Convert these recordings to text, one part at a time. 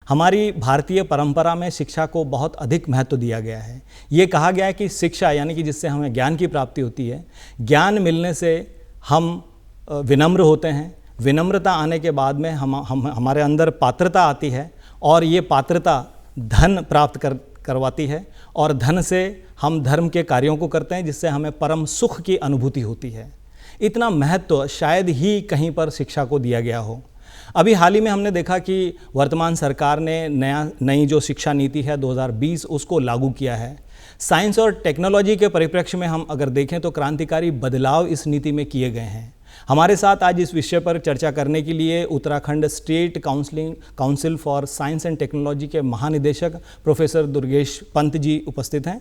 हमारी भारतीय परंपरा में शिक्षा को बहुत अधिक महत्व दिया गया है। ये कहा गया है कि शिक्षा यानी कि जिससे हमें ज्ञान की प्राप्ति होती है, ज्ञान मिलने से हम विनम्र होते हैं, विनम्रता आने के बाद में हमारे अंदर पात्रता आती है और ये पात्रता धन प्राप्त करवाती है और धन से हम धर्म के कार्यों को करते हैं जिससे हमें परम सुख की अनुभूति होती है। इतना महत्व शायद ही कहीं पर शिक्षा को दिया गया हो। अभी हाल ही में हमने देखा कि वर्तमान सरकार ने नई जो शिक्षा नीति है 2020 उसको लागू किया है। साइंस और टेक्नोलॉजी के परिप्रेक्ष्य में हम अगर देखें तो क्रांतिकारी बदलाव इस नीति में किए गए हैं। हमारे साथ आज इस विषय पर चर्चा करने के लिए Uttarakhand state council for science and technology के महानिदेशक प्रोफेसर दुर्गेश पंत जी उपस्थित हैं।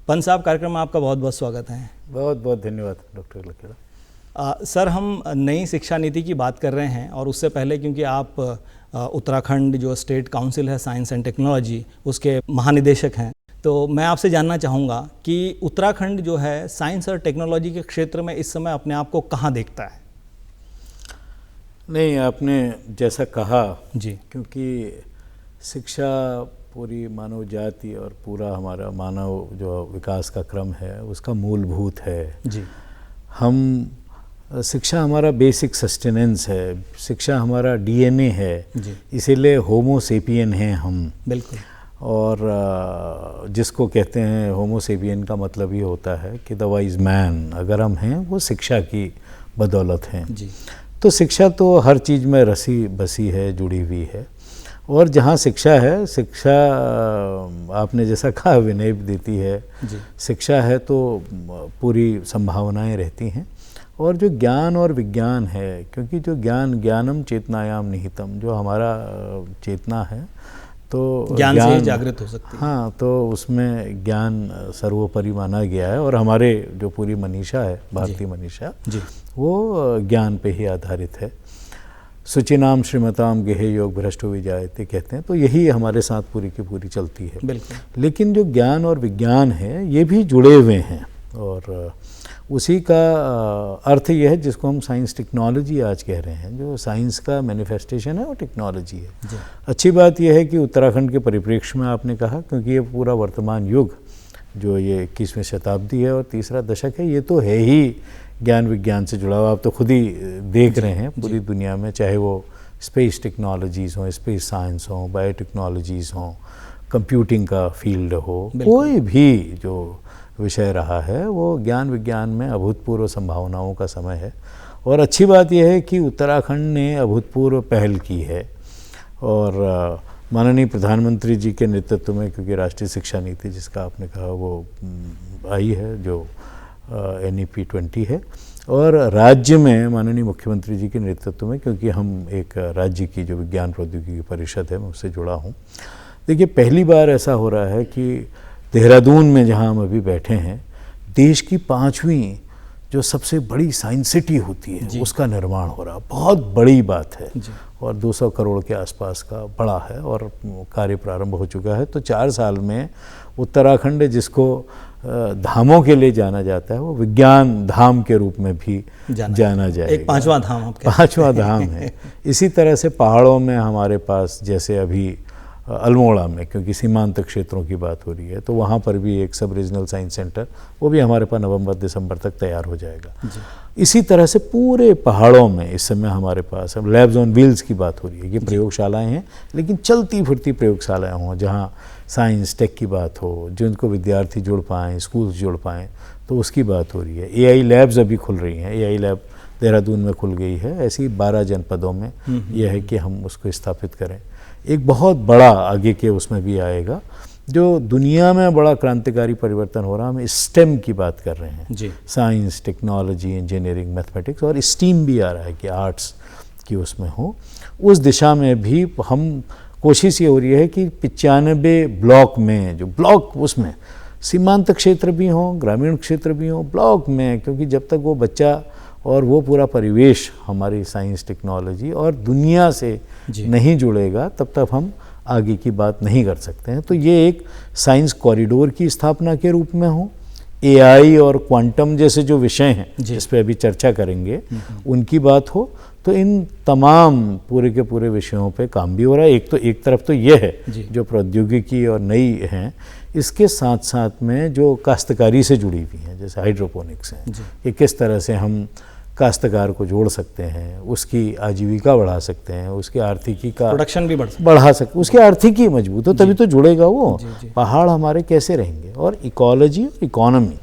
पंत साहब, कार्यक्रम में आपका बहुत बहुत स्वागत है। बहुत बहुत धन्यवाद डॉक्टर लखेड़ा। सर, हम नई शिक्षा नीति की बात कर रहे हैं और उससे पहले क्योंकि आप उत्तराखंड जो स्टेट काउंसिल है साइंस एंड टेक्नोलॉजी उसके महानिदेशक हैं, तो मैं आपसे जानना चाहूँगा कि उत्तराखंड जो है साइंस और टेक्नोलॉजी के क्षेत्र में इस समय अपने आप को कहाँ देखता है? नहीं, आपने जैसा कहा जी, क्योंकि शिक्षा पूरी मानव जाति और पूरा हमारा मानव जो विकास का क्रम है उसका मूलभूत है जी। हम शिक्षा हमारा बेसिक सस्टेनेंस है, शिक्षा हमारा डीएनए है, इसीलिए होमो सेपियन हैं हम। बिल्कुल। और जिसको कहते हैं होमो सेपियन का मतलब ये होता है कि द वाइज मैन अगर हम हैं वो शिक्षा की बदौलत हैं जी। तो शिक्षा तो हर चीज़ में रसी बसी है, जुड़ी हुई है। और जहाँ शिक्षा है, शिक्षा आपने जैसा कहा विनय देती है जी। शिक्षा है तो पूरी संभावनाएं रहती हैं। और जो ज्ञान और विज्ञान है, क्योंकि जो ज्ञानम चेतनायाम निहितम, जो हमारा चेतना है तो ज्ञान से ही जागृत हो सकती है। हाँ, तो उसमें ज्ञान सर्वोपरि माना गया है और हमारे जो पूरी मनीषा है, भारतीय मनीषा जी, वो ज्ञान पे ही आधारित है। सुचिनाम श्रीमताम गेहे योग भ्रष्टो विजायते कहते हैं, तो यही हमारे साथ पूरी की पूरी चलती है। बिल्कुल। लेकिन जो ज्ञान और विज्ञान है ये भी जुड़े हुए हैं और उसी का अर्थ यह है जिसको हम साइंस टेक्नोलॉजी आज कह रहे हैं। जो साइंस का मैनिफेस्टेशन है वो टेक्नोलॉजी है। अच्छी बात यह है कि उत्तराखंड के परिप्रेक्ष्य में आपने कहा, क्योंकि ये पूरा वर्तमान युग जो ये 21वीं शताब्दी है और तीसरा दशक है, ये तो है ही ज्ञान विज्ञान से जुड़ा हुआ। आप तो खुद ही देख रहे हैं पूरी दुनिया में, चाहे वो स्पेस टेक्नोलॉजीज़ हों, स्पेस साइंस हों, बायोटेक्नोलॉजीज़ हों, कंप्यूटिंग का फील्ड हो, कोई भी जो विषय रहा है वो ज्ञान विज्ञान में अभूतपूर्व संभावनाओं का समय है। और अच्छी बात यह है कि उत्तराखंड ने अभूतपूर्व पहल की है और माननीय प्रधानमंत्री जी के नेतृत्व में, क्योंकि राष्ट्रीय शिक्षा नीति जिसका आपने कहा वो आई है जो NEP 20 है, और राज्य में माननीय मुख्यमंत्री जी के नेतृत्व में, क्योंकि हम एक राज्य की जो विज्ञान प्रौद्योगिकी परिषद है मैं उससे जुड़ा हूँ। देखिए, पहली बार ऐसा हो रहा है कि देहरादून में जहाँ हम अभी बैठे हैं, देश की 5वीं जो सबसे बड़ी साइंस सिटी होती है उसका निर्माण हो रहा है। बहुत बड़ी बात है और 200 करोड़ के आसपास का बड़ा है और कार्य प्रारंभ हो चुका है। तो 4 साल में उत्तराखंड जिसको धामों के लिए जाना जाता है वो विज्ञान धाम के रूप में भी जाना जाएगा। एक 5वां धाम, 5वां धाम है। इसी तरह से पहाड़ों में हमारे पास, जैसे अभी अल्मोड़ा में, क्योंकि सीमांत क्षेत्रों की बात हो रही है, तो वहाँ पर भी एक सब रीजनल साइंस सेंटर, वो भी हमारे पास नवंबर-दिसंबर तक तैयार हो जाएगा। इसी तरह से पूरे पहाड़ों में इस समय हमारे पास अब लैब्स ऑन व्हील्स की बात हो रही है। ये प्रयोगशालाएं हैं, लेकिन चलती फिरती प्रयोगशालाएं हों जहाँ साइंस टेक की बात हो, जिनको विद्यार्थी जुड़ पाएँ, स्कूल जुड़ पाएँ, तो उसकी बात हो रही है। AI लैब्स अभी खुल रही हैं। AI लैब देहरादून में खुल गई है। ऐसी 12 जनपदों में यह है कि हम उसको स्थापित करें। एक बहुत बड़ा आगे के उसमें भी आएगा, जो दुनिया में बड़ा क्रांतिकारी परिवर्तन हो रहा है। हम स्टेम की बात कर रहे हैं जी, साइंस, टेक्नोलॉजी, इंजीनियरिंग, मैथमेटिक्स, और स्टीम भी आ रहा है कि आर्ट्स की उसमें हो। उस दिशा में भी हम कोशिश ये हो रही है कि 95 ब्लॉक में, जो ब्लॉक उसमें सीमांत क्षेत्र भी हों, ग्रामीण क्षेत्र भी हों, ब्लॉक में, क्योंकि जब तक वो बच्चा और वो पूरा परिवेश हमारी साइंस, टेक्नोलॉजी और दुनिया से नहीं जुड़ेगा तब तक हम आगे की बात नहीं कर सकते हैं। तो ये एक साइंस कॉरिडोर की स्थापना के रूप में हो, AI और क्वांटम जैसे जो विषय हैं जिस पे अभी चर्चा करेंगे उनकी बात हो, तो इन तमाम पूरे के पूरे विषयों पे काम भी हो रहा है। एक तरफ तो ये है जो प्रौद्योगिकी और नई हैं, इसके साथ साथ में जो काश्तकारी से जुड़ी हुई हैं, जैसे हाइड्रोपोनिक्स हैं, कि किस तरह से हम काश्तकार को जोड़ सकते हैं, उसकी आजीविका बढ़ा सकते हैं, उसकी आर्थिकी का प्रोडक्शन भी बढ़ा सकते, उसकी आर्थिकी मजबूत हो तभी तो जुड़ेगा वो। पहाड़ हमारे कैसे रहेंगे, और इकोलॉजी और इकोनॉमी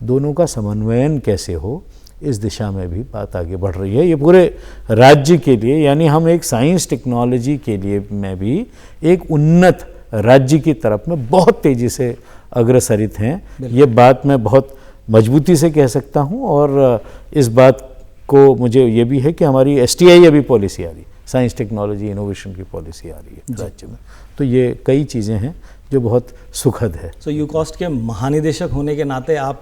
दोनों का समन्वयन कैसे हो, इस दिशा में भी बात आगे बढ़ रही है। ये पूरे राज्य के लिए, यानी हम एक साइंस टेक्नोलॉजी के लिए में भी एक उन्नत राज्य की तरफ में बहुत तेज़ी से अग्रसरित हैं। ये बात मैं बहुत मजबूती से कह सकता हूँ, और इस बात को मुझे ये भी है कि हमारी STI अभी पॉलिसी आ रही, साइंस टेक्नोलॉजी इनोवेशन की पॉलिसी आ रही है राज्य में। तो ये कई चीज़ें हैं जो बहुत सुखद है। सो यूकॉस्ट के महानिदेशक होने के नाते आप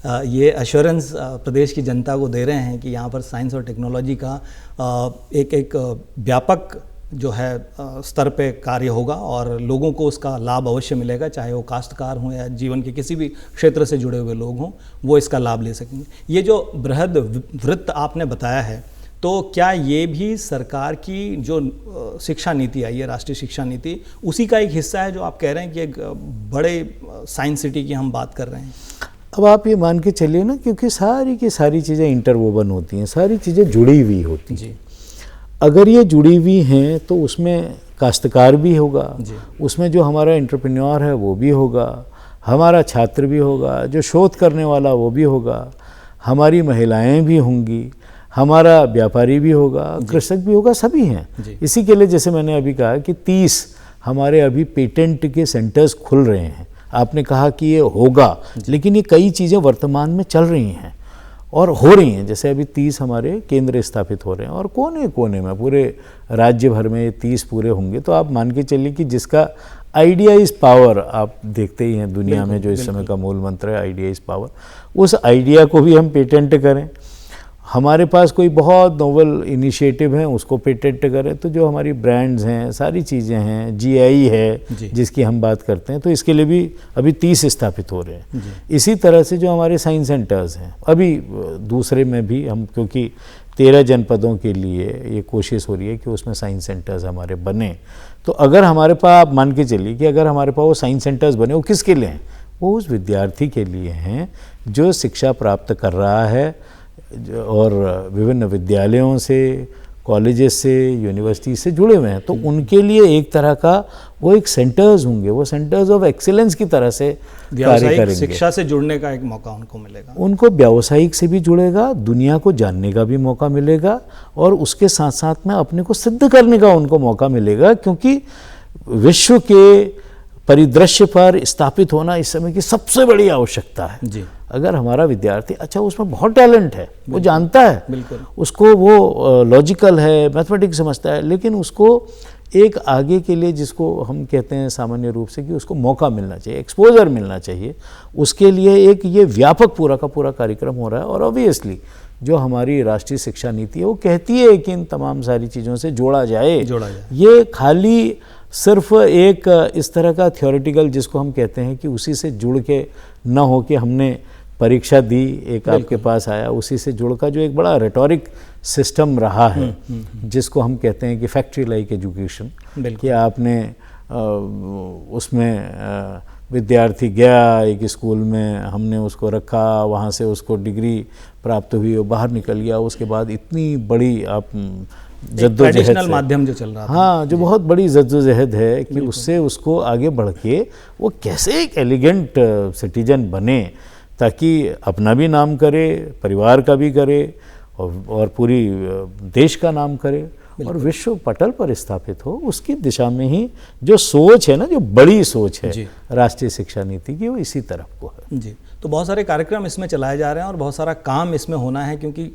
ये एश्योरेंस प्रदेश की जनता को दे रहे हैं कि यहाँ पर साइंस और टेक्नोलॉजी का एक व्यापक जो है स्तर पे कार्य होगा और लोगों को उसका लाभ अवश्य मिलेगा, चाहे वो काश्तकार हों या जीवन के किसी भी क्षेत्र से जुड़े हुए लोग हों, वो इसका लाभ ले सकेंगे। ये जो बृहद वृत्त आपने बताया है, तो क्या ये भी सरकार की जो शिक्षा नीति आई है, राष्ट्रीय शिक्षा नीति, उसी का एक हिस्सा है जो आप कह रहे हैं कि एक बड़े साइंस सिटी की हम बात कर रहे हैं? अब आप ये मान के चलिए ना, क्योंकि सारी की सारी चीज़ें इंटरवोवन होती हैं, सारी चीज़ें जुड़ी हुई होती हैं। अगर ये जुड़ी हुई हैं तो उसमें काश्तकार भी होगा, उसमें जो हमारा एंटरप्रेन्योर है वो भी होगा, हमारा छात्र भी होगा, जो शोध करने वाला वो भी होगा, हमारी महिलाएं भी होंगी, हमारा व्यापारी भी होगा, कृषक भी होगा, सभी हैं। इसी के लिए जैसे मैंने अभी कहा कि 30 हमारे अभी पेटेंट के सेंटर्स खुल रहे हैं। आपने कहा कि ये होगा, लेकिन ये कई चीज़ें वर्तमान में चल रही हैं और हो रही हैं। जैसे अभी 30 हमारे केंद्र स्थापित हो रहे हैं और कोने कोने में पूरे राज्य भर में 30 पूरे होंगे। तो आप मान के चलिए कि जिसका आइडिया इज़ पावर, आप देखते ही हैं दुनिया में जो इस समय का मूल मंत्र है आइडिया इज़ पावर, उस आइडिया को भी हम पेटेंट करें। हमारे पास कोई बहुत नोवेल इनिशिएटिव है उसको पेटेंट करें। तो जो हमारी ब्रांड्स हैं, सारी चीज़ें हैं, GI है जिसकी हम बात करते हैं, तो इसके लिए भी अभी 30 स्थापित हो रहे हैं। इसी तरह से जो हमारे साइंस सेंटर्स हैं, अभी दूसरे में भी हम, क्योंकि 13 जनपदों के लिए ये कोशिश हो रही है कि उसमें साइंस सेंटर्स हमारे बने। तो अगर हमारे पास, आप मान के चलिए कि अगर हमारे पास वो साइंस सेंटर्स बने, वो किसके लिए हैं? वो उस विद्यार्थी के लिए हैं जो शिक्षा प्राप्त कर रहा है और विभिन्न विद्यालयों से, कॉलेजेस से, यूनिवर्सिटी से जुड़े हुए हैं। तो उनके लिए एक तरह का वो एक सेंटर्स होंगे, वो सेंटर्स ऑफ एक्सीलेंस की तरह से कार्य करेंगे। शिक्षा से जुड़ने का एक मौका उनको मिलेगा, उनको व्यावसायिक से भी जुड़ेगा, दुनिया को जानने का भी मौका मिलेगा और उसके साथ साथ में अपने को सिद्ध करने का उनको मौका मिलेगा। क्योंकि विश्व के परिदृश्य पर स्थापित होना इस समय की सबसे बड़ी आवश्यकता है जी। अगर हमारा विद्यार्थी, अच्छा उसमें बहुत टैलेंट है, वो जानता है, उसको वो लॉजिकल है, मैथमेटिक्स समझता है, लेकिन उसको एक आगे के लिए, जिसको हम कहते हैं सामान्य रूप से कि उसको मौका मिलना चाहिए, एक्सपोजर मिलना चाहिए, उसके लिए एक ये व्यापक पूरा का पूरा कार्यक्रम हो रहा है। और ऑब्वियसली जो हमारी राष्ट्रीय शिक्षा नीति है वो कहती है कि इन तमाम सारी चीज़ों से जोड़ा जाए। ये खाली सिर्फ एक इस तरह का थ्योरेटिकल, जिसको हम कहते हैं कि उसी से जुड़ के न हो कि हमने परीक्षा दी, एक आपके पास आया, उसी से जुड़ का जो एक बड़ा रेटोरिक सिस्टम रहा है, जिसको हम कहते हैं कि फैक्ट्री लाइक एजुकेशन, कि आपने उसमें विद्यार्थी गया एक स्कूल में, हमने उसको रखा, वहाँ से उसको डिग्री प्राप्त हुई, वो बाहर निकल गया, उसके बाद इतनी बड़ी आप जद्दोजहद माध्यम जो चल रहा था, हाँ, जो बहुत बड़ी जद्दोजहद है कि उससे उसको आगे बढ़ के वो कैसे एक एलिगेंट सिटीजन बने, ताकि अपना भी नाम करे, परिवार का भी करे और पूरी देश का नाम करे और विश्व पटल पर स्थापित हो। उसकी दिशा में ही जो सोच है ना, जो बड़ी सोच है राष्ट्रीय शिक्षा नीति की, वो इसी तरफ को है जी। तो बहुत सारे कार्यक्रम इसमें चलाए जा रहे हैं और बहुत सारा काम इसमें होना है, क्योंकि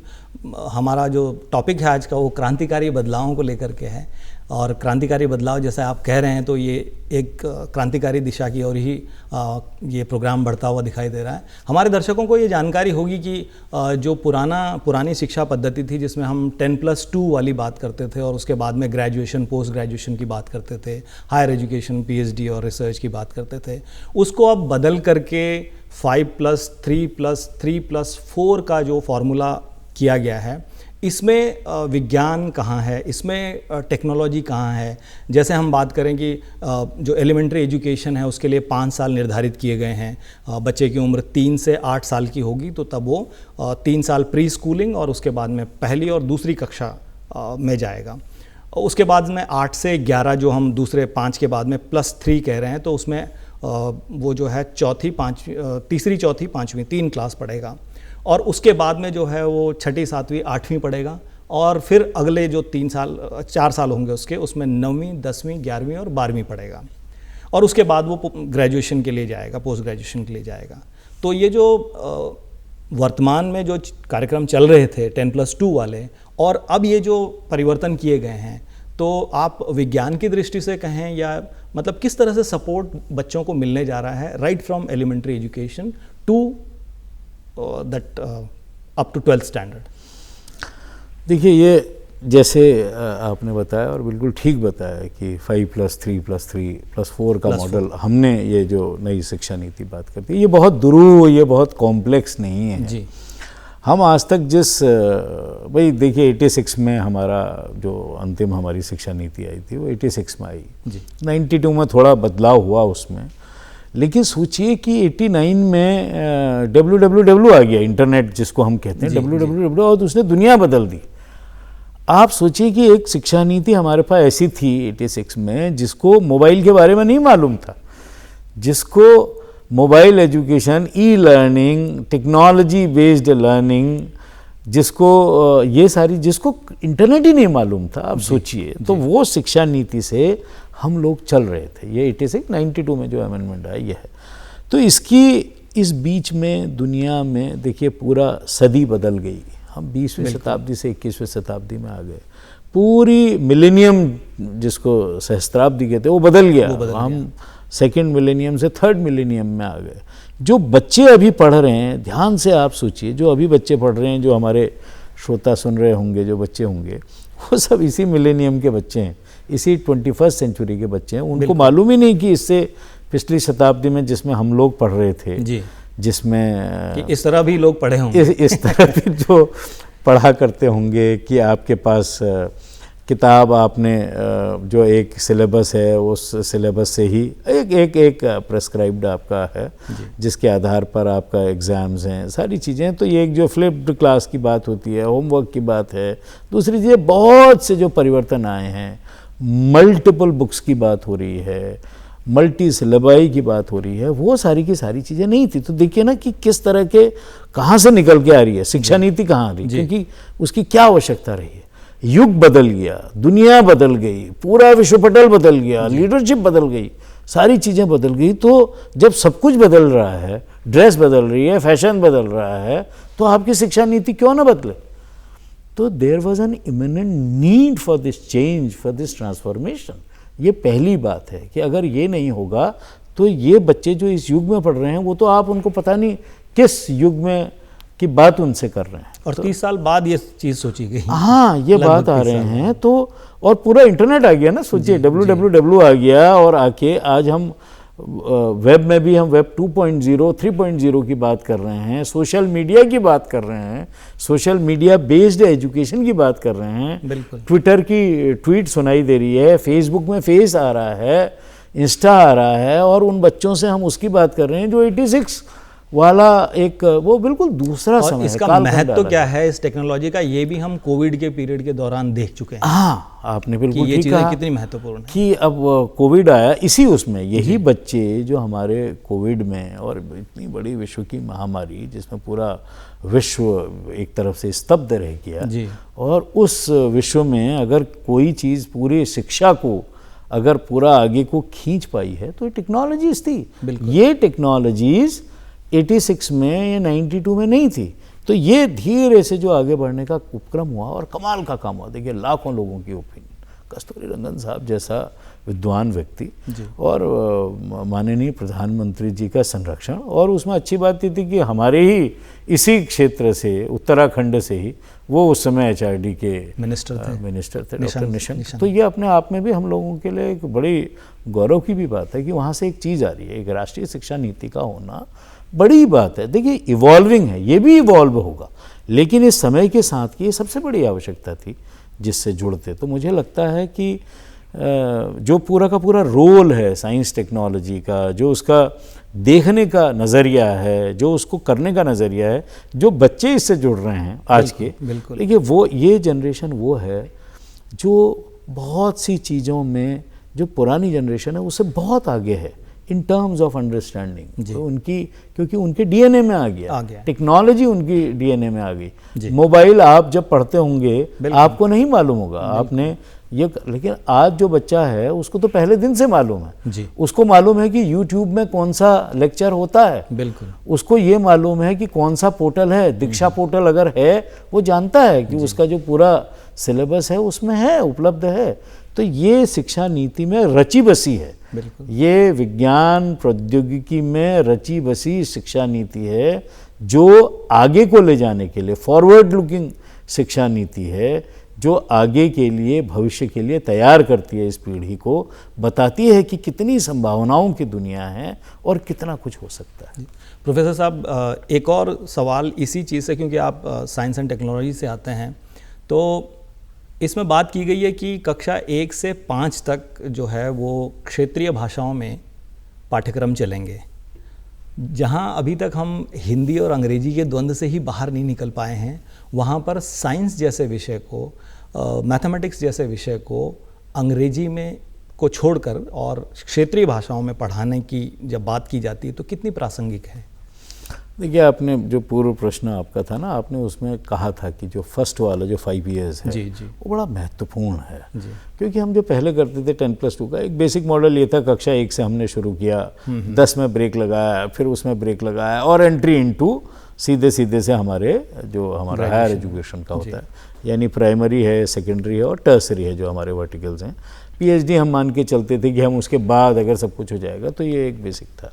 हमारा जो टॉपिक है आज का वो क्रांतिकारी बदलावों को लेकर के है। और क्रांतिकारी बदलाव जैसा आप कह रहे हैं, तो ये एक क्रांतिकारी दिशा की ओर ही ये प्रोग्राम बढ़ता हुआ दिखाई दे रहा है। हमारे दर्शकों को ये जानकारी होगी कि जो पुरानी शिक्षा पद्धति थी, जिसमें हम 10+2 वाली बात करते थे और उसके बाद में ग्रेजुएशन, पोस्ट ग्रेजुएशन की बात करते थे, हायर एजुकेशन, PhD और रिसर्च की बात करते थे, उसको अब बदल करके 5+3+3+4 का जो फॉर्मूला किया गया है, इसमें विज्ञान कहाँ है, इसमें टेक्नोलॉजी कहाँ है। जैसे हम बात करें कि जो एलिमेंट्री एजुकेशन है उसके लिए 5 साल निर्धारित किए गए हैं। बच्चे की उम्र 3 से 8 साल की होगी तो तब वो 3 साल प्री स्कूलिंग और उसके बाद में पहली और दूसरी कक्षा में जाएगा। उसके बाद में 8 से 11 जो हम दूसरे 5 के बाद में +3 कह रहे हैं, तो उसमें वो जो है तीसरी चौथी पाँचवीं 3 क्लास पढ़ेगा। और उसके बाद में जो है वो 6ठी 7वीं 8वीं पढ़ेगा। और फिर अगले जो 4 साल होंगे उसमें 9वीं 10वीं 11वीं और 12वीं पढ़ेगा। और उसके बाद वो ग्रेजुएशन के लिए जाएगा, पोस्ट ग्रेजुएशन के लिए जाएगा। तो ये जो वर्तमान में जो कार्यक्रम चल रहे थे 10+2 वाले, और अब ये जो परिवर्तन किए गए हैं, तो आप विज्ञान की दृष्टि से कहें या मतलब किस तरह से सपोर्ट बच्चों को मिलने जा रहा है right from elementary education to that up to 12th standard. देखिए, ये जैसे आपने बताया और बिल्कुल ठीक बताया कि 5+3+3+4 का मॉडल हमने ये जो नई शिक्षा नीति बात करती है, ये बहुत दुरूह, ये बहुत कॉम्प्लेक्स नहीं है जी। हम आज तक भाई देखिए 86 में हमारा जो अंतिम हमारी शिक्षा नीति आई थी वो 86 में आई जी। 92 में थोड़ा बदलाव हुआ उसमें, लेकिन सोचिए कि 89 में www आ गया, इंटरनेट जिसको हम कहते हैं www, और उसने दुनिया बदल दी। आप सोचिए कि एक शिक्षा नीति हमारे पास ऐसी थी 86 में जिसको मोबाइल के बारे में नहीं मालूम था, जिसको mobile education, e learning, technology based learning, जिसको ये सारी, जिसको इंटरनेट ही नहीं मालूम था। आप सोचिए, तो वो शिक्षा नीति से हम लोग चल रहे थे। ये 92 में जो अमेंडमेंट आई है, तो इस बीच में दुनिया में देखिए पूरा सदी बदल गई। हम 20वीं शताब्दी से 21वीं शताब्दी में आ गए। पूरी मिलेनियम जिसको सहस्त्राब्दी कहते हैं वो बदल गया। हम सेकेंड मिलेनियम से थर्ड मिलेनियम में आ गए। जो बच्चे अभी पढ़ रहे हैं, ध्यान से आप सोचिए, जो अभी बच्चे पढ़ रहे हैं, जो हमारे श्रोता सुन रहे होंगे, जो बच्चे होंगे, वो सब इसी मिलेनियम के बच्चे हैं, इसी 21st सेंचुरी के बच्चे हैं। उनको मालूम ही नहीं कि इससे पिछली शताब्दी में जिसमें हम लोग पढ़ रहे थे जी, जिसमें कि इस तरह भी लोग पढ़े होंगे, इस तरह भी जो पढ़ा करते होंगे कि आपके पास किताब, आपने जो एक सिलेबस है उस सिलेबस से ही एक प्रेस्क्राइब्ड आपका है, जिसके आधार पर आपका एग्ज़ाम्स हैं, सारी चीज़ें। तो ये एक जो फ्लिप्ड क्लास की बात होती है, होमवर्क की बात है। दूसरी चीज़, बहुत से जो परिवर्तन आए हैं, मल्टीपल बुक्स की बात हो रही है, मल्टी सिलेबाई की बात हो रही है, वो सारी की सारी चीज़ें नहीं थी। तो देखिए ना कि किस तरह के, कहाँ से निकल के आ रही है शिक्षा नीति, कहाँ आ रही, क्योंकि उसकी क्या आवश्यकता रही है। युग बदल गया, दुनिया बदल गई, पूरा विश्वपटल बदल गया, लीडरशिप बदल गई, सारी चीज़ें बदल गई। तो जब सब कुछ बदल रहा है, ड्रेस बदल रही है, फैशन बदल रहा है, तो आपकी शिक्षा नीति क्यों ना बदले। तो there was an imminent need for this change, for this transformation. ये पहली बात है कि अगर ये नहीं होगा तो ये बच्चे जो इस युग में पढ़ रहे हैं, वो तो आप उनको पता नहीं किस युग में की बात उनसे कर रहे हैं। और 30 साल बाद ये चीज़ सोची गई। हाँ, ये बात आ रहे हैं। तो और पूरा इंटरनेट आ गया ना, सोचिए www आ गया, और आके आज हम वेब में भी हम वेब 2.0 3.0 की बात कर रहे हैं, सोशल मीडिया की बात कर रहे हैं, सोशल मीडिया बेस्ड एजुकेशन की बात कर रहे हैं। बिल्कुल। ट्विटर की ट्वीट सुनाई दे रही है, फेसबुक में फेस आ रहा है, इंस्टा आ रहा है, और उन बच्चों से हम उसकी बात कर रहे हैं जो 86 वाला एक, वो बिल्कुल दूसरा समय है। इसका महत्व क्या है इस टेक्नोलॉजी का, ये भी हम कोविड के पीरियड के दौरान देख चुके हैं। हाँ, आपने बिल्कुल ये चीज़ें कितनी महत्वपूर्ण है कि अब कोविड आया, इसी उसमें यही बच्चे जो हमारे कोविड में, और इतनी बड़ी विश्व की महामारी जिसमें पूरा विश्व एक तरफ से स्तब्ध रह गया जी, और उस विश्व में अगर कोई चीज़ पूरी शिक्षा को अगर पूरा आगे को खींच पाई है तो ये टेक्नोलॉजीज़ थी। ये टेक्नोलॉजीज़ 86 में या 92 में नहीं थी। तो ये धीरे से जो आगे बढ़ने का उपक्रम हुआ और कमाल का काम हुआ। देखिए, लाखों लोगों की ओपिनियन, कस्तूरी रंगन साहब जैसा विद्वान व्यक्ति और माननीय प्रधानमंत्री जी का संरक्षण, और उसमें अच्छी बात ये थी कि हमारे ही इसी क्षेत्र से, उत्तराखंड से ही, वो उस समय HRD के मिनिस्टर थे डॉक्टर निशंक। तो ये अपने आप में भी हम लोगों के लिए एक बड़ी गौरव की भी बात है कि वहाँ से एक चीज़ आ रही है, एक राष्ट्रीय शिक्षा नीति का होना बड़ी बात है। देखिए इवॉल्विंग है, ये भी इवॉल्व होगा, लेकिन इस समय के साथ की ये सबसे बड़ी आवश्यकता थी जिससे जुड़ते। तो मुझे लगता है कि जो पूरा का पूरा रोल है साइंस टेक्नोलॉजी का, जो उसका देखने का नज़रिया है, जो उसको करने का नज़रिया है, जो बच्चे इससे जुड़ रहे हैं आज के, देखिए वो ये जनरेशन वो है जो बहुत सी चीज़ों में जो पुरानी जनरेशन है उससे बहुत आगे है इन टर्म्स ऑफ अंडरस्टैंडिंग। तो उनकी, क्योंकि उनके डीएनए में आ गया, टेक्नोलॉजी उनकी डीएनए में आ गई। मोबाइल आप जब पढ़ते होंगे आपको नहीं मालूम होगा आपने ये, लेकिन आज जो बच्चा है उसको तो पहले दिन से मालूम है जी। उसको मालूम है कि YouTube में कौन सा लेक्चर होता है, बिल्कुल उसको ये मालूम है कि कौन सा पोर्टल है, दीक्षा पोर्टल अगर है वो जानता है कि उसका जो पूरा सिलेबस है उसमें है, उपलब्ध है। तो ये शिक्षा नीति में रची बसी है, ये विज्ञान प्रौद्योगिकी में रची बसी शिक्षा नीति है जो आगे को ले जाने के लिए फॉरवर्ड लुकिंग शिक्षा नीति है, जो आगे के लिए भविष्य के लिए तैयार करती है इस पीढ़ी को, बताती है कि कितनी संभावनाओं की दुनिया है और कितना कुछ हो सकता है। प्रोफेसर साहब एक और सवाल इसी चीज़ से, क्योंकि आप साइंस एंड टेक्नोलॉजी से आते हैं, तो इसमें बात की गई है कि कक्षा 1 से 5 तक जो है वो क्षेत्रीय भाषाओं में पाठ्यक्रम चलेंगे, जहाँ अभी तक हम हिंदी और अंग्रेजी के द्वंद्व से ही बाहर नहीं निकल पाए हैं। वहाँ पर साइंस जैसे विषय को, मैथमेटिक्स जैसे विषय को अंग्रेजी में को छोड़कर और क्षेत्रीय भाषाओं में पढ़ाने की जब बात की जाती है तो कितनी प्रासंगिक है? देखिए आपने जो पूर्व प्रश्न आपका था ना, आपने उसमें कहा था कि जो फर्स्ट वाला जो 5 इयर्स है जी। वो बड़ा महत्वपूर्ण है जी। क्योंकि हम जो पहले करते थे 10+2 का एक बेसिक मॉडल ये था, कक्षा 1 से हमने शुरू किया, 10 में ब्रेक लगाया, फिर उसमें ब्रेक लगाया और एंट्री इनटू सीधे से हमारे जो हमारा हायर एजुकेशन का होता है, यानी प्राइमरी है, सेकेंडरी है और टर्सरी है जो हमारे वर्टिकल्स हैं। पीएचडी हम मान के चलते थे कि हम उसके बाद अगर सब कुछ हो जाएगा, तो ये एक बेसिक था।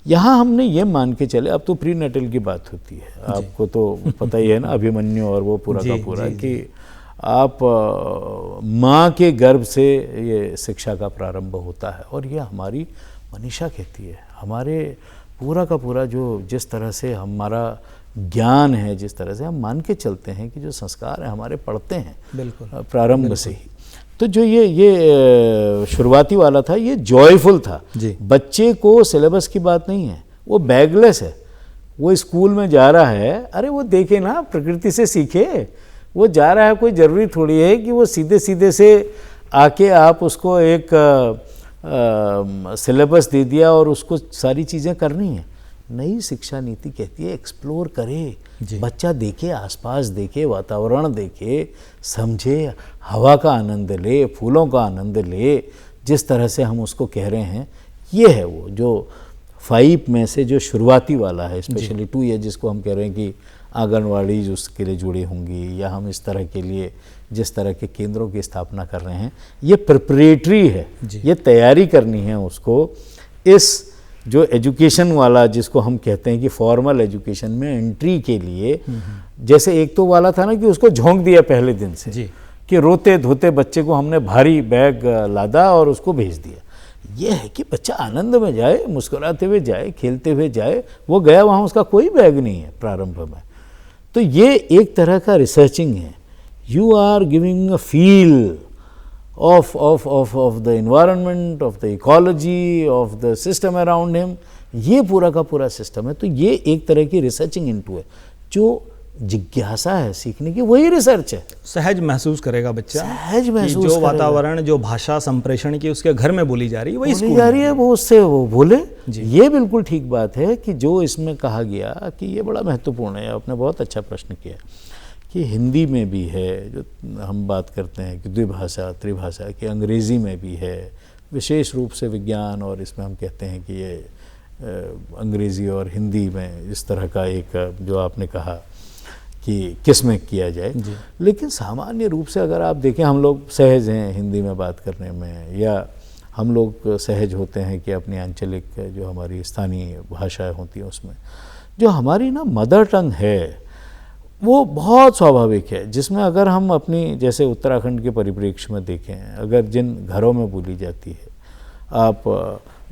यहाँ हमने ये मान के चले, अब तो प्री नेटल की बात होती है, आपको तो पता ही है ना, अभिमन्यु और वो पूरा का पूरा कि आप माँ के गर्भ से ये शिक्षा का प्रारंभ होता है। और ये हमारी मनीषा कहती है, हमारे पूरा का पूरा जो जिस तरह से हमारा ज्ञान है, जिस तरह से हम मान के चलते हैं कि जो संस्कार है हमारे पढ़ते हैं बिल्कुल प्रारंभ से ही, तो जो ये शुरुआती वाला था ये जॉयफुल था जी। बच्चे को सिलेबस की बात नहीं है, वो बैगलेस है, वो स्कूल में जा रहा है, अरे वो देखे ना, प्रकृति से सीखे, वो जा रहा है, कोई ज़रूरी थोड़ी है कि वो सीधे से आके आप उसको एक सिलेबस दे दिया और उसको सारी चीज़ें करनी है। नई शिक्षा नीति कहती है एक्सप्लोर करे, बच्चा देखे, आसपास देखे, वातावरण देखे, समझे, हवा का आनंद ले, फूलों का आनंद ले, जिस तरह से हम उसको कह रहे हैं। ये है वो जो 5 में से जो शुरुआती वाला है, स्पेशली 2 ईयर जिसको हम कह रहे हैं कि आंगनवाड़ी जो उसके लिए जुड़ी होंगी, या हम इस तरह के लिए जिस तरह के केंद्रों की स्थापना कर रहे हैं, ये प्रिपरेटरी है, ये तैयारी करनी है उसको इस जो एजुकेशन वाला जिसको हम कहते हैं कि फॉर्मल एजुकेशन में एंट्री के लिए। जैसे एक तो वाला था ना कि उसको झोंक दिया पहले दिन से जी। कि रोते धोते बच्चे को हमने भारी बैग लादा और उसको भेज दिया। ये है कि बच्चा आनंद में जाए, मुस्कुराते हुए जाए, खेलते हुए जाए। वो गया वहाँ, उसका कोई बैग नहीं है प्रारंभ में। तो ये एक तरह का रिसर्चिंग है, you are giving a feel of the environment, of the ecology, of the system around him। ये पूरा का पूरा सिस्टम है। तो ये एक तरह की रिसर्चिंग इनटू है, जो जिज्ञासा है सीखने की, वही रिसर्च है। सहज महसूस करेगा बच्चा, सहज महसूस, जो वातावरण, जो भाषा संप्रेषण की उसके घर में बोली जा रही है वही स्कूल जा रही है, वो उससे वो बोले। ये बिल्कुल ठीक बात है कि जो इसमें कहा गया कि ये बड़ा महत्वपूर्ण है। आपने बहुत अच्छा प्रश्न किया कि हिंदी में भी है, जो हम बात करते हैं कि द्विभाषा त्रिभाषा, कि अंग्रेज़ी में भी है, विशेष रूप से विज्ञान, और इसमें हम कहते हैं कि ये अंग्रेज़ी और हिंदी में इस तरह का एक जो आपने कहा कि किस में किया जाए। लेकिन सामान्य रूप से अगर आप देखें, हम लोग सहज हैं हिंदी में बात करने में, या हम लोग सहज होते हैं कि अपनी आंचलिक जो हमारी स्थानीय भाषाएँ होती हैं उसमें जो हमारी ना मदर टंग है वो बहुत स्वाभाविक है, जिसमें अगर हम अपनी जैसे उत्तराखंड के परिप्रेक्ष्य में देखें, अगर जिन घरों में बोली जाती है, आप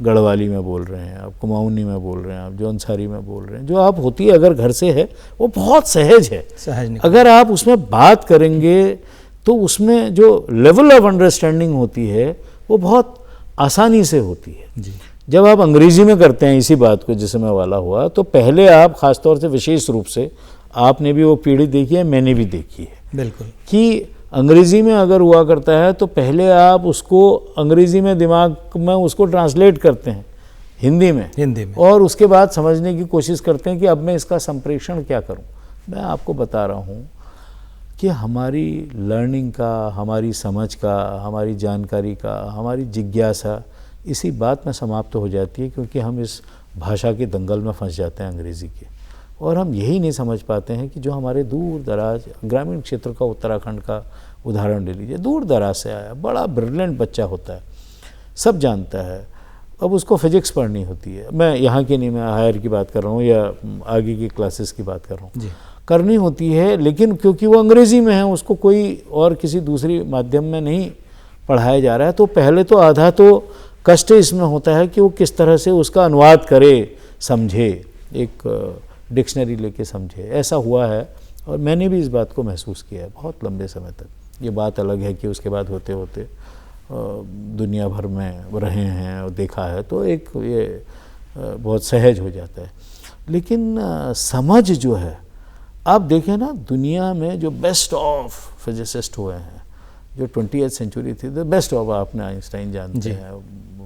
गढ़वाली में बोल रहे हैं, आप कुमाऊनी में बोल रहे हैं, आप जौनसारी में बोल रहे हैं, जो आप होती है अगर घर से है वो बहुत सहज है। सहज नहीं। अगर आप उसमें बात करेंगे तो उसमें जो लेवल ऑफ अंडरस्टैंडिंग होती है वो बहुत आसानी से होती है। जी। जब आप अंग्रेजी में करते हैं इसी बात को, जिससे मैं वाला हुआ, तो पहले आप ख़ासतौर से विशेष रूप से आपने भी वो पीढ़ी देखी है, मैंने भी देखी है, बिल्कुल, कि अंग्रेज़ी में अगर हुआ करता है तो पहले आप उसको अंग्रेज़ी में दिमाग में उसको ट्रांसलेट करते हैं हिंदी में और उसके बाद समझने की कोशिश करते हैं कि अब मैं इसका संप्रेषण क्या करूं। मैं आपको बता रहा हूं कि हमारी लर्निंग का, हमारी समझ का, हमारी जानकारी का, हमारी जिज्ञासा इसी बात में समाप्त हो जाती है, क्योंकि हम इस भाषा के दंगल में फंस जाते हैं अंग्रेज़ी के, और हम यही नहीं समझ पाते हैं कि जो हमारे दूर दराज ग्रामीण क्षेत्र का, उत्तराखंड का उदाहरण ले लीजिए, दूर दराज से आया बड़ा ब्रिलियंट बच्चा होता है, सब जानता है, अब उसको फिजिक्स पढ़नी होती है, मैं यहाँ की नहीं, मैं हायर की बात कर रहा हूँ या आगे की क्लासेस की बात कर रहा हूँ, करनी होती है, लेकिन क्योंकि वो अंग्रेज़ी में है, उसको कोई और किसी दूसरी माध्यम में नहीं पढ़ाया जा रहा है, तो पहले तो आधा तो कष्ट इसमें होता है कि वो किस तरह से उसका अनुवाद करे, समझे, एक डिक्शनरी लेके समझे। ऐसा हुआ है और मैंने भी इस बात को महसूस किया है बहुत लंबे समय तक। ये बात अलग है कि उसके बाद होते होते दुनिया भर में रहे हैं और देखा है, तो एक ये बहुत सहज हो जाता है। लेकिन समझ जो है, आप देखें ना, दुनिया में जो बेस्ट ऑफ फिजिसिस्ट हुए हैं, जो 20th सेंचुरी थी, द बेस्ट ऑफ, आपने आइंस्टाइन जानते हैं,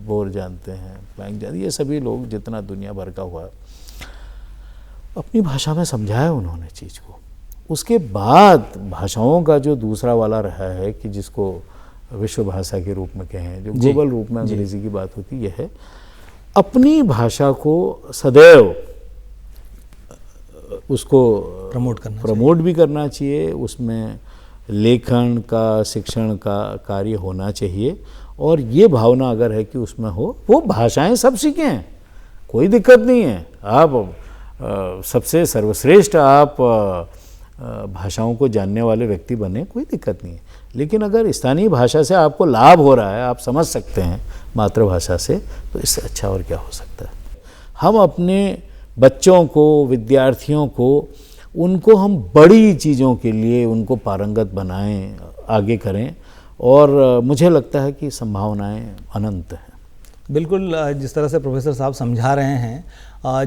बोर जानते हैं, प्लैंक जानते हैं, ये सभी लोग जितना दुनिया भर का हुआ अपनी भाषा में समझाया उन्होंने चीज़ को। उसके बाद भाषाओं का जो दूसरा वाला रहा है कि जिसको विश्व भाषा के रूप में कहें, जो ग्लोबल रूप में अंग्रेज़ी की बात होती है, अपनी भाषा को सदैव उसको प्रमोट भी करना चाहिए, उसमें लेखन का, शिक्षण का कार्य होना चाहिए, और ये भावना अगर है कि उसमें हो, वो भाषाएं सब सीखें, कोई दिक्कत नहीं है, आप सबसे सर्वश्रेष्ठ आप भाषाओं को जानने वाले व्यक्ति बने, कोई दिक्कत नहीं है। लेकिन अगर स्थानीय भाषा से आपको लाभ हो रहा है, आप समझ सकते हैं मातृभाषा से, तो इससे अच्छा और क्या हो सकता है। हम अपने बच्चों को, विद्यार्थियों को, उनको हम बड़ी चीज़ों के लिए उनको पारंगत बनाएं, आगे करें, और मुझे लगता है कि संभावनाएं अनंत हैं। बिल्कुल, जिस तरह से प्रोफेसर साहब समझा रहे हैं,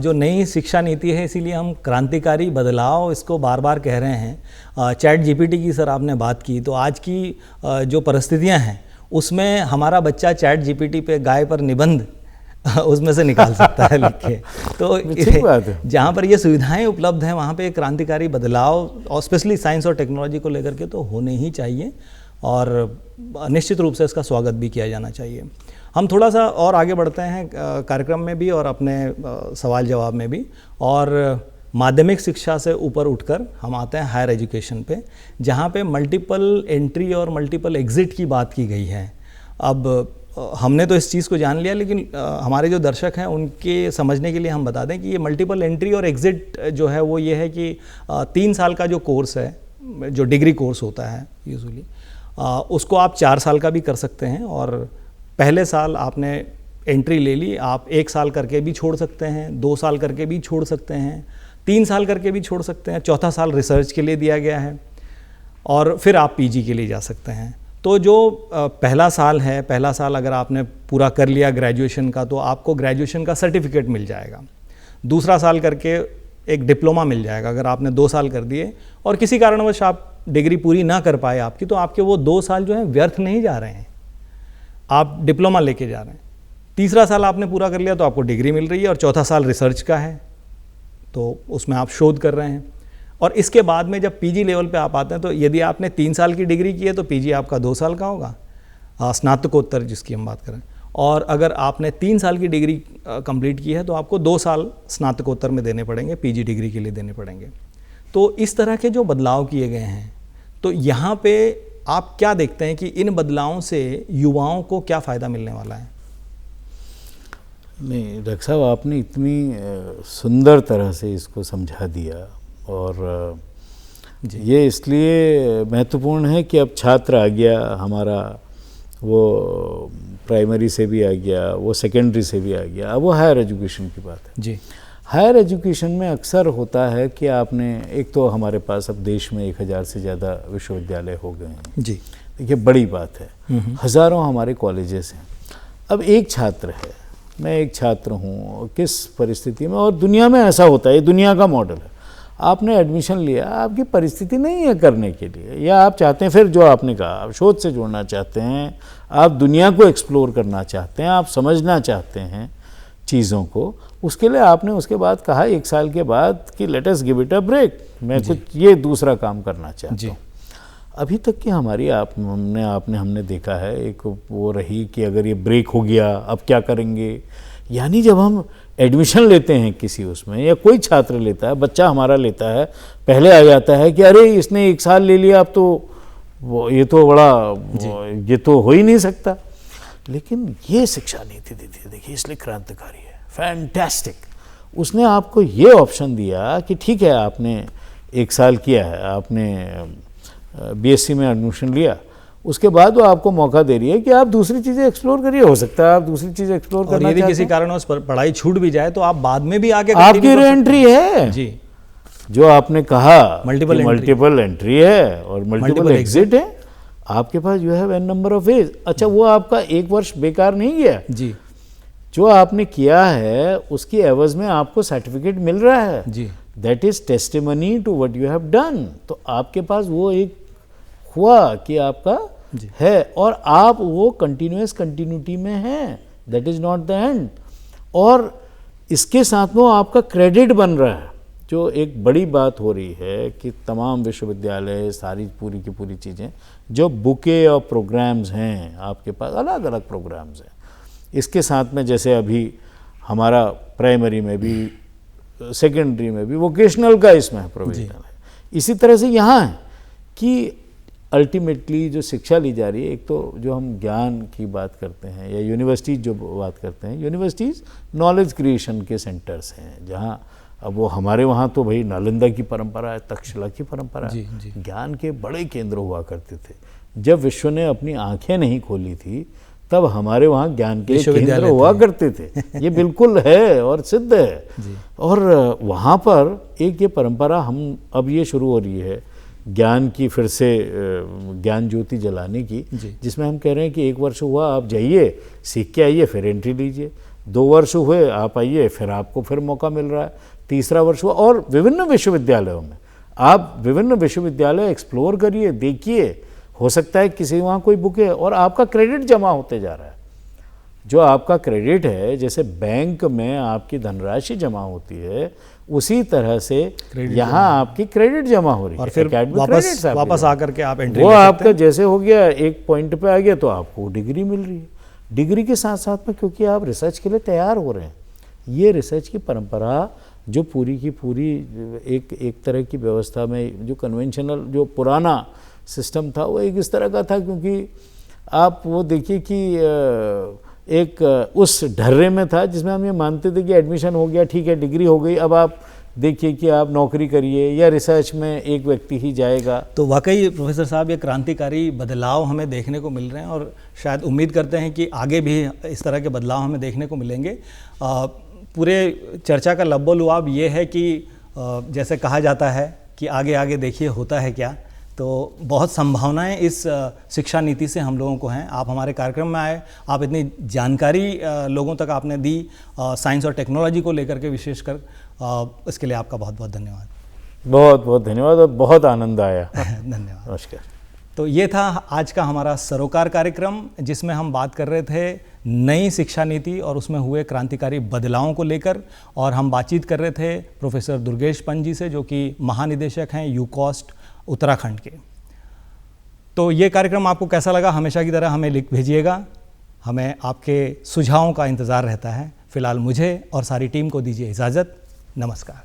जो नई शिक्षा नीति है, इसीलिए हम क्रांतिकारी बदलाव इसको बार बार कह रहे हैं। चैट जीपीटी की सर आपने बात की, तो आज की जो परिस्थितियां हैं उसमें हमारा बच्चा चैट जीपीटी पे गाय पर निबंध उसमें से निकाल सकता है लिख के। तो जहाँ पर ये सुविधाएं उपलब्ध हैं वहाँ पे क्रांतिकारी बदलाव, और स्पेशली साइंस और टेक्नोलॉजी को लेकर के, तो होने ही चाहिए, और निश्चित रूप से इसका स्वागत भी किया जाना चाहिए। हम थोड़ा सा और आगे बढ़ते हैं कार्यक्रम में भी और अपने सवाल जवाब में भी, और माध्यमिक शिक्षा से ऊपर उठकर हम आते हैं हायर एजुकेशन पे, जहाँ पे मल्टीपल एंट्री और मल्टीपल एग्ज़िट की बात की गई है। अब हमने तो इस चीज़ को जान लिया, लेकिन हमारे जो दर्शक हैं उनके समझने के लिए हम बता दें कि ये मल्टीपल एंट्री और एग्ज़िट जो है वो ये है कि 3 साल का जो कोर्स है, जो डिग्री कोर्स होता है यूजुअली, उसको आप 4 साल का भी कर सकते हैं, और पहले साल आपने एंट्री ले ली, आप 1 साल करके भी छोड़ सकते हैं, 2 साल करके भी छोड़ सकते हैं, 3 साल करके भी छोड़ सकते हैं, चौथा साल रिसर्च के लिए दिया गया है, और फिर आप पीजी के लिए जा सकते हैं। तो जो पहला साल है, पहला साल अगर आपने पूरा कर लिया ग्रेजुएशन का, तो आपको ग्रेजुएशन का सर्टिफिकेट मिल जाएगा। दूसरा साल करके एक डिप्लोमा मिल जाएगा अगर आपने 2 साल कर दिए, और किसी कारणवश आप डिग्री पूरी ना कर पाए आपकी, तो आपके वो 2 साल जो हैं व्यर्थ नहीं जा रहे हैं, आप डिप्लोमा लेके जा रहे हैं। तीसरा साल आपने पूरा कर लिया तो आपको डिग्री मिल रही है, और चौथा साल रिसर्च का है, तो उसमें आप शोध कर रहे हैं। और इसके बाद में जब पीजी लेवल पे आप आते हैं, तो यदि आपने 3 साल की डिग्री की है तो पीजी आपका 2 साल का होगा, स्नातकोत्तर जिसकी हम बात करें। और अगर आपने 3 साल की डिग्री कंप्लीट की है तो आपको 2 साल स्नातकोत्तर में देने पड़ेंगे, पीजी डिग्री के लिए देने पड़ेंगे। तो इस तरह के जो बदलाव किए गए हैं, तो यहाँ पे आप क्या देखते हैं कि इन बदलावों से युवाओं को क्या फ़ायदा मिलने वाला है? नहीं डॉक्टर साहब, आपने इतनी सुंदर तरह से इसको समझा दिया, और ये इसलिए महत्वपूर्ण है कि अब छात्र आ गया, हमारा वो प्राइमरी से भी आ गया, वो सेकेंडरी से भी आ गया, अब वो हायर एजुकेशन की बात है जी। हायर एजुकेशन में अक्सर होता है कि आपने, एक तो हमारे पास अब देश में 1000 से ज़्यादा विश्वविद्यालय हो गए हैं जी। देखिए बड़ी बात है, हज़ारों हमारे कॉलेजेस हैं। अब एक छात्र है, मैं एक छात्र हूँ, किस परिस्थिति में, और दुनिया में ऐसा होता है, ये दुनिया का मॉडल है, आपने एडमिशन लिया, आपकी परिस्थिति नहीं है करने के लिए, या आप चाहते हैं, फिर जो आपने कहा, आप शोध से जुड़ना चाहते हैं, आप दुनिया को एक्सप्लोर करना चाहते हैं, आप समझना चाहते हैं चीज़ों को, उसके लिए आपने उसके बाद कहा 1 साल के बाद कि let us give it a break, मैं कुछ ये दूसरा काम करना चाहता हूँ। अभी तक की हमारी हमने देखा है एक वो रही कि अगर ये ब्रेक हो गया अब क्या करेंगे, यानी जब हम एडमिशन लेते हैं किसी उसमें, या कोई छात्र लेता है, बच्चा हमारा लेता है, पहले आ जाता है कि अरे इसने 1 साल ले लिया, अब तो ये तो बड़ा ये तो हो ही नहीं सकता। लेकिन ये शिक्षा नीति दी थी, देखिए इसलिए क्रांतिकारी है, फैंटास्टिक। उसने आपको ये ऑप्शन दिया कि ठीक है आपने 1 साल किया है, आपने बीएससी में एडमिशन लिया, उसके बाद वो आपको मौका दे रही है कि आप दूसरी चीज़ें एक्सप्लोर करिए, हो सकता है आप दूसरी चीज़ एक्सप्लोर करना चाहते हैं। यदि किसी कारणवश पढ़ाई छूट भी जाए तो आप बाद में भी आगे आपकी रीएंट्री है जी। जो आपने कहा मल्टीपल एंट्री है और मल्टीपल एग्जिट है, आपके पास you have an number of ways. अच्छा, वो आपका 1 वर्ष बेकार नहीं गया जी, जो आपने किया है उसकी एवज में आपको सर्टिफिकेट मिल रहा है जी, that is testimony to what you have done. तो आपके पास वो एक हुआ कि आपका है और आप वो कंटिन्यूटी में हैं, that is not the end. और इसके साथ में आपका क्रेडिट बन रहा है, जो एक बड़ी बात हो रही है कि तमाम विश्वविद्यालय सारी पूरी की पूरी चीज़ें जो बुके और प्रोग्राम्स हैं आपके पास, अलग अलग प्रोग्राम्स हैं, इसके साथ में जैसे अभी हमारा प्राइमरी में भी सेकेंडरी में भी वोकेशनल का इसमें प्रोविजन है, इसी तरह से यहाँ है कि अल्टीमेटली जो शिक्षा ली जा रही है, एक तो जो हम ज्ञान की बात करते हैं या यूनिवर्सिटीज़ जो बात करते हैं, यूनिवर्सिटीज़ नॉलेज क्रिएशन के सेंटर्स हैं, जहाँ अब वो हमारे वहाँ तो भाई नालंदा की परंपरा है, तक्षशिला की परंपरा है, ज्ञान के बड़े केंद्र हुआ करते थे। जब विश्व ने अपनी आंखें नहीं खोली थी तब हमारे वहाँ ज्ञान के केंद्र हुआ करते थे, ये बिल्कुल है और सिद्ध है। और वहाँ पर एक ये परंपरा हम अब ये शुरू हो रही है ज्ञान की, फिर से ज्ञान ज्योति जलाने की, जिसमें हम कह रहे हैं कि 1 वर्ष हुआ आप जाइए सीख के आइए, फिर एंट्री लीजिए, 2 वर्ष हुए आप आइए, फिर आपको फिर मौका मिल रहा है, 3रा वर्ष हुआ। और विभिन्न विश्वविद्यालयों में आप विभिन्न विश्वविद्यालय एक्सप्लोर करिए, देखिए, हो सकता है किसी वहाँ कोई बुक है और आपका क्रेडिट जमा होते जा रहा है। जो आपका क्रेडिट है, जैसे बैंक में आपकी धनराशि जमा होती है, उसी तरह से यहाँ आपकी क्रेडिट जमा हो रही है, और फिर वापस आकर के आप एंट्री वो आपका जैसे हो गया, एक पॉइंट पे आ गया तो आपको डिग्री मिल रही है। डिग्री के साथ साथ में क्योंकि आप रिसर्च के लिए तैयार हो रहे हैं, ये रिसर्च की परंपरा जो पूरी की पूरी एक तरह की व्यवस्था में जो कन्वेंशनल जो पुराना सिस्टम था वो एक इस तरह का था, क्योंकि आप वो देखिए कि एक उस ढर्रे में था जिसमें हम ये मानते थे कि एडमिशन हो गया, ठीक है, डिग्री हो गई, अब आप देखिए कि आप नौकरी करिए या रिसर्च में एक व्यक्ति ही जाएगा। तो वाकई प्रोफेसर साहब ये क्रांतिकारी बदलाव हमें देखने को मिल रहे हैं और शायद उम्मीद करते हैं कि आगे भी इस तरह के बदलाव हमें देखने को मिलेंगे। पूरे चर्चा का लब्बो-लुआब ये है कि जैसे कहा जाता है कि आगे आगे देखिए होता है क्या, तो बहुत संभावनाएं इस शिक्षा नीति से हम लोगों को हैं। आप हमारे कार्यक्रम में आए, आप इतनी जानकारी लोगों तक आपने दी साइंस और टेक्नोलॉजी को लेकर के विशेषकर, इसके लिए आपका बहुत बहुत धन्यवाद। बहुत बहुत धन्यवाद और बहुत आनंद आया। धन्यवाद, नमस्कार। तो ये था आज का हमारा सरोकार कार्यक्रम, जिसमें हम बात कर रहे थे नई शिक्षा नीति और उसमें हुए क्रांतिकारी बदलावों को लेकर, और हम बातचीत कर रहे थे प्रोफेसर दुर्गेश पंत जी से, जो कि महानिदेशक हैं यूकॉस्ट उत्तराखंड के। तो ये कार्यक्रम आपको कैसा लगा, हमेशा की तरह हमें लिख भेजिएगा, हमें आपके सुझावों का इंतज़ार रहता है। फिलहाल मुझे और सारी टीम को दीजिए इजाज़त। नमस्कार।